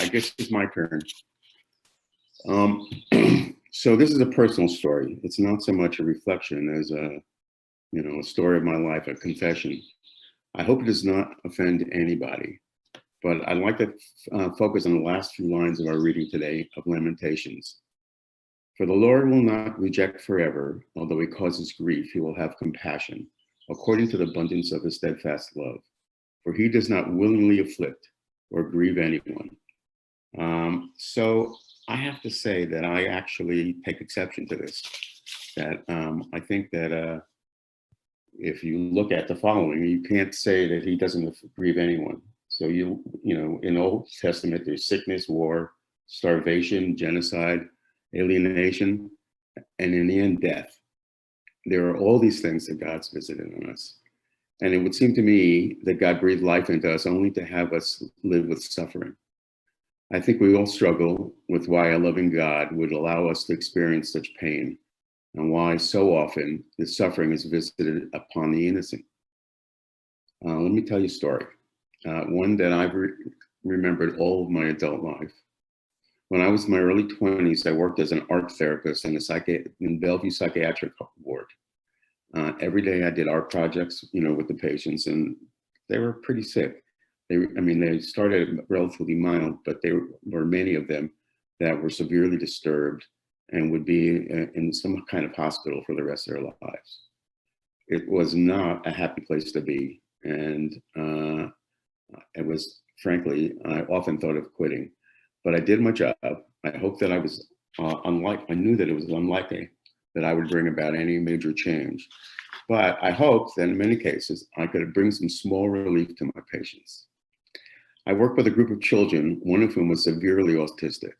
I guess it's my turn. So this is a personal story. It's not so much a reflection as a story of my life, a confession. I hope it does not offend anybody, but I'd like to focus on the last few lines of our reading today of Lamentations. For the Lord will not reject forever, although he causes grief, he will have compassion, according to the abundance of his steadfast love. For he does not willingly afflict or grieve anyone. So I have to say that I actually take exception to this, that I think that if you look at the following, you can't say that he doesn't grieve anyone. So in the Old Testament, there's sickness, war, starvation, genocide, alienation, and in the end, death. There are all these things that God's visited on us. And it would seem to me that God breathed life into us only to have us live with suffering. I think we all struggle with why a loving God would allow us to experience such pain, and why so often the suffering is visited upon the innocent. Let me tell you a story, one that I've remembered all of my adult life. When I was in my early 20s, I worked as an art therapist in Bellevue Psychiatric Ward. Every day I did art projects, with the patients, and they were pretty sick. They started relatively mild, but there were many of them that were severely disturbed and would be in some kind of hospital for the rest of their lives. It was not a happy place to be, and it was, frankly, I often thought of quitting. But I did my job. I hoped that I was I knew that it was unlikely that I would bring about any major change. But I hoped that in many cases, I could bring some small relief to my patients. I worked with a group of children, one of whom was severely autistic.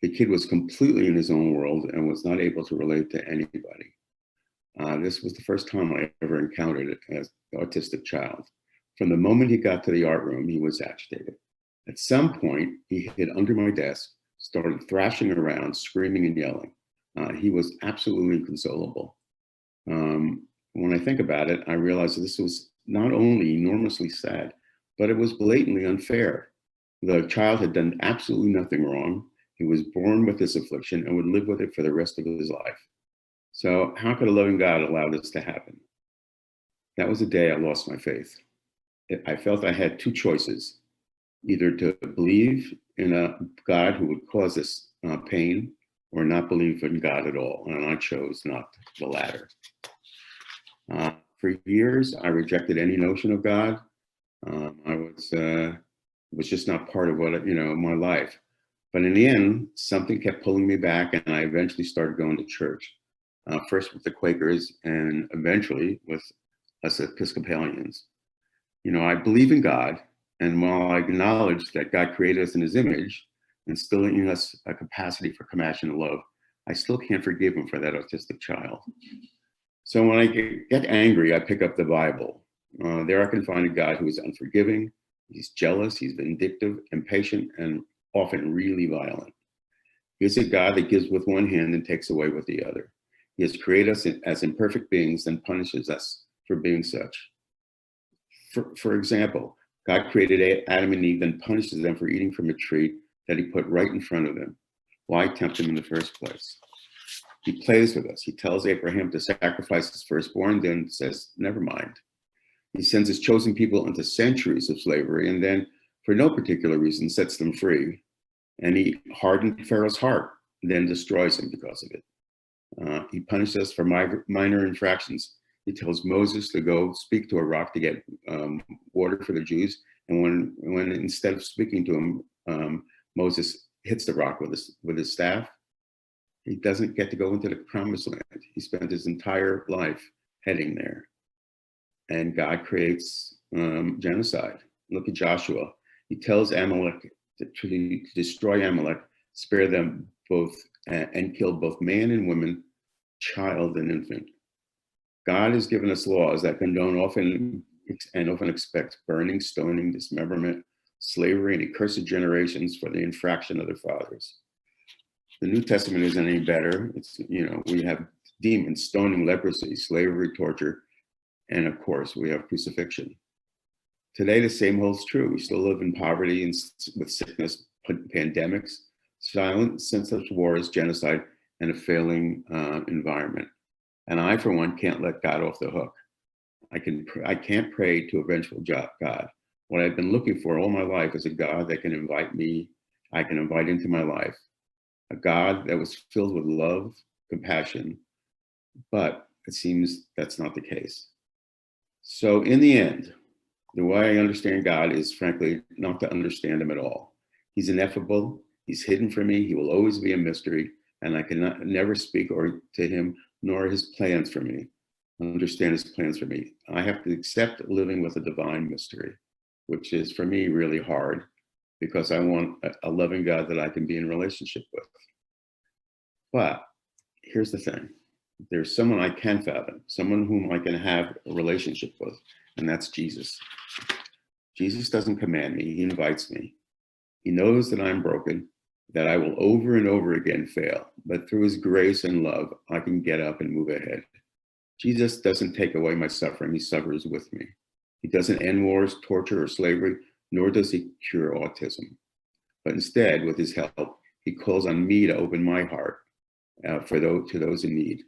The kid was completely in his own world and was not able to relate to anybody. This was the first time I ever encountered an autistic child. From the moment he got to the art room, he was agitated. At some point, he hid under my desk, started thrashing around, screaming and yelling. He was absolutely inconsolable. When I think about it, I realized that this was not only enormously sad, but it was blatantly unfair. The child had done absolutely nothing wrong. He was born with this affliction and would live with it for the rest of his life. So how could a loving God allow this to happen? That was the day I lost my faith. I felt I had two choices: either to believe in a God who would cause this pain, or not believe in God at all. And I chose not the latter. For years, I rejected any notion of God. It was just not part of my life. But in the end, something kept pulling me back, and I eventually started going to church. First with the Quakers, and eventually with us Episcopalians. I believe in God, and while I acknowledge that God created us in his image, instilling in us a capacity for compassion and love, I still can't forgive him for that autistic child. So when I get angry, I pick up the Bible. There I can find a God who is unforgiving, he's jealous, he's vindictive, impatient, and often really violent. He's a God that gives with one hand and takes away with the other. He has created us as imperfect beings and punishes us for being such. For example, God created Adam and Eve and punishes them for eating from a tree that he put right in front of them. Why tempt them in the first place? He plays with us. He tells Abraham to sacrifice his firstborn, then says, never mind. He sends his chosen people into centuries of slavery, and then, for no particular reason, sets them free. And he hardened Pharaoh's heart, then destroys him because of it. He punished us for minor infractions. He tells Moses to go speak to a rock to get water for the Jews. And when instead of speaking to him, Moses hits the rock with his staff, he doesn't get to go into the promised land. He spent his entire life heading there. And God creates genocide. Look at Joshua. He tells Amalek to destroy Amalek, spare them both, and kill both man and woman, child and infant. God has given us laws that condone often expect burning, stoning, dismemberment, slavery, and accursed generations for the infraction of their fathers. The New Testament isn't any better. We have demons, stoning, leprosy, slavery, torture, and of course, we have crucifixion. Today, the same holds true. We still live in poverty and with sickness, pandemics, silent senseless wars, genocide, and a failing environment. And I, for one, can't let God off the hook. I can't pray to a vengeful God. What I've been looking for all my life is a God that can invite me, I can invite into my life, a God that was filled with love, compassion, but it seems that's not the case. So in the end, the way I understand God is frankly not to understand him at all. He's ineffable, he's hidden from me, he will always be a mystery, and I cannot never speak to him nor his plans for me, understand his plans for me. I have to accept living with a divine mystery, which is for me really hard because I want a loving God that I can be in relationship with. But here's the thing. There's someone I can fathom, someone whom I can have a relationship with, and that's Jesus. Jesus doesn't command me, he invites me. He knows that I'm broken, that I will over and over again fail, but through his grace and love, I can get up and move ahead. Jesus doesn't take away my suffering, he suffers with me. He doesn't end wars, torture, or slavery, nor does he cure autism. But instead, with his help, he calls on me to open my heart to those in need.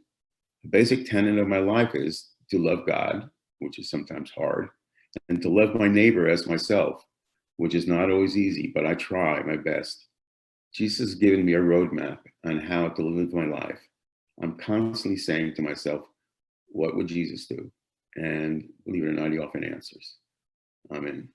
The basic tenet of my life is to love God, which is sometimes hard, and to love my neighbor as myself, which is not always easy, but I try my best. Jesus has given me a roadmap on how to live my life. I'm constantly saying to myself, what would Jesus do? And believe it or not, he often answers. Amen.